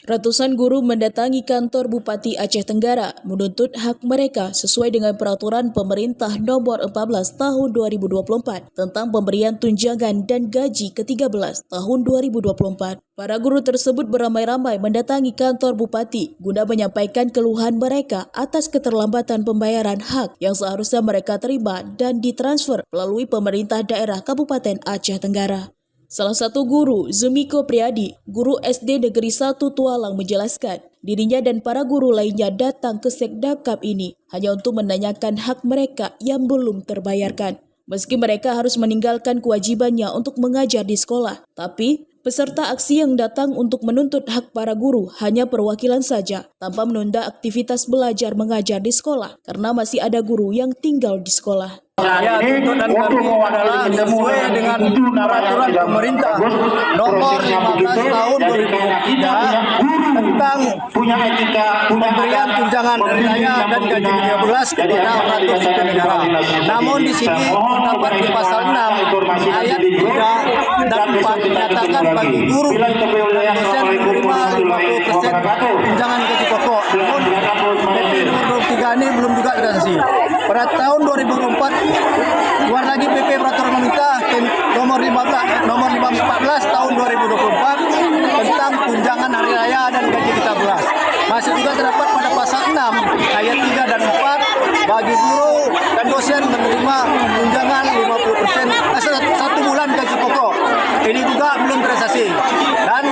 Ratusan guru mendatangi kantor Bupati Aceh Tenggara menuntut hak mereka sesuai dengan peraturan pemerintah nomor 14 tahun 2024 tentang pemberian tunjangan dan gaji ke-13 tahun 2024. Para guru tersebut beramai-ramai mendatangi kantor Bupati guna menyampaikan keluhan mereka atas keterlambatan pembayaran hak yang seharusnya mereka terima dan ditransfer melalui pemerintah daerah Kabupaten Aceh Tenggara. Salah satu guru, Zumiko Priadi, guru SD Negeri 1 Tualang menjelaskan, dirinya dan para guru lainnya datang ke Sekdakap ini hanya untuk menanyakan hak mereka yang belum terbayarkan. Meski mereka harus meninggalkan kewajibannya untuk mengajar di sekolah, tapi peserta aksi yang datang untuk menuntut hak para guru hanya perwakilan saja, tanpa menunda aktivitas belajar mengajar di sekolah, karena masih ada guru yang tinggal di sekolah. Ya, tuntutan kami adalah sesuai dengan peraturan pemerintah nomor 15 tahun 2023 tentang pemberian tunjangan hari raya dan gaji ke-13 kepada aparatur sipil negara. Namun di sini terdapat di pasal 6 ayat 3 dan 4 menyatakan bagi guru dan dosen menerima 50% tunjangan gaji pokok. Namun PP nomor 23 ini belum juga terrealisasi. Pada tahun 2024 keluar lagi PP peraturan pemerintah nomor 14 tahun 2024 tentang tunjangan hari raya dan gaji ke-13. Masih juga terdapat pada pasal 6 ayat 3 dan 4 bagi guru dan dosen menerima tunjangan 50% 1 bulan gaji pokok. Ini juga belum terrealisasi. Dan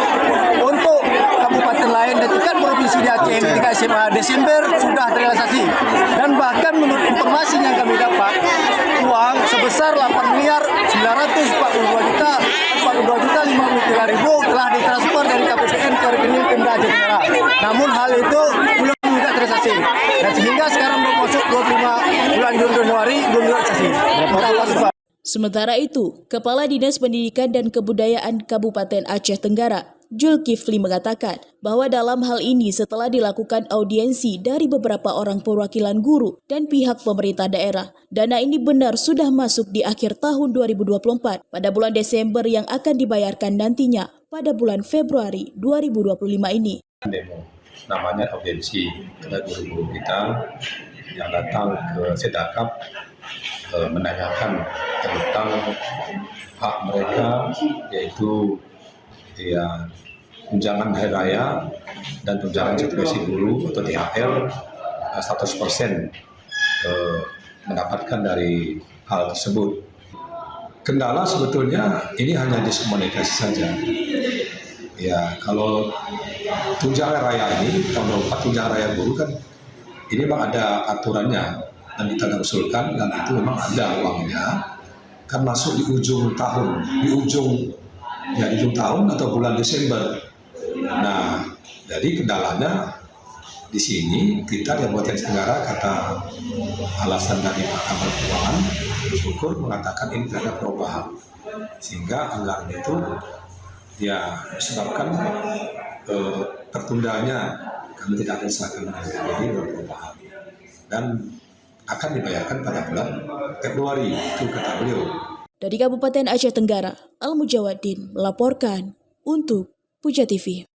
untuk kabupaten lain dan tingkat provinsi di Aceh tingkat SMA Desember sudah terrealisasi. Dan bahkan menurut informasi yang kami dapat, uang sebesar 8.442.053.053 telah ditransfer dari KPPN ke rekening Pemda Aceh Tenggara. Namun hal itu belum juga terrealisasi. Dan sehingga sekarang belum masuk 25 bulan Januari belum juga terrealisasi. Sementara itu, Kepala Dinas Pendidikan dan Kebudayaan Kabupaten Aceh Tenggara, Zulkifli mengatakan bahwa dalam hal ini setelah dilakukan audiensi dari beberapa orang perwakilan guru dan pihak pemerintah daerah, dana ini benar sudah masuk di akhir tahun 2024 pada bulan Desember yang akan dibayarkan nantinya pada bulan Februari 2025 ini. Demo, namanya audiensi, ada guru-guru kita yang datang ke Sekdakap menanyakan tentang hak mereka, yaitu tunjangan hari raya dan tunjangan situasi guru atau THR 100% mendapatkan dari hal tersebut. Kendala sebetulnya ini hanya diskomunikasi saja. Ya, kalau tunjangan raya ini, tahun 2024 tunjangan raya guru kan ini memang ada aturannya dan kita usulkan, dan itu memang ada uangnya, kan masuk di ujung tahun, di ujung tahun atau bulan Desember. Nah, jadi kendalanya di sini kita di Kabupaten Tenggara, kata alasan dari Pak Kabal Keuangan, syukur mengatakan ini tidak ada perubahan, sehingga anggaran itu ya disebabkan tertundanya kami tidak ada disahkan ini perubahan dan akan dibayarkan pada bulan Februari, itu kata beliau. Dari Kabupaten Aceh Tenggara, Al Mujawaddin melaporkan untuk Puja TV.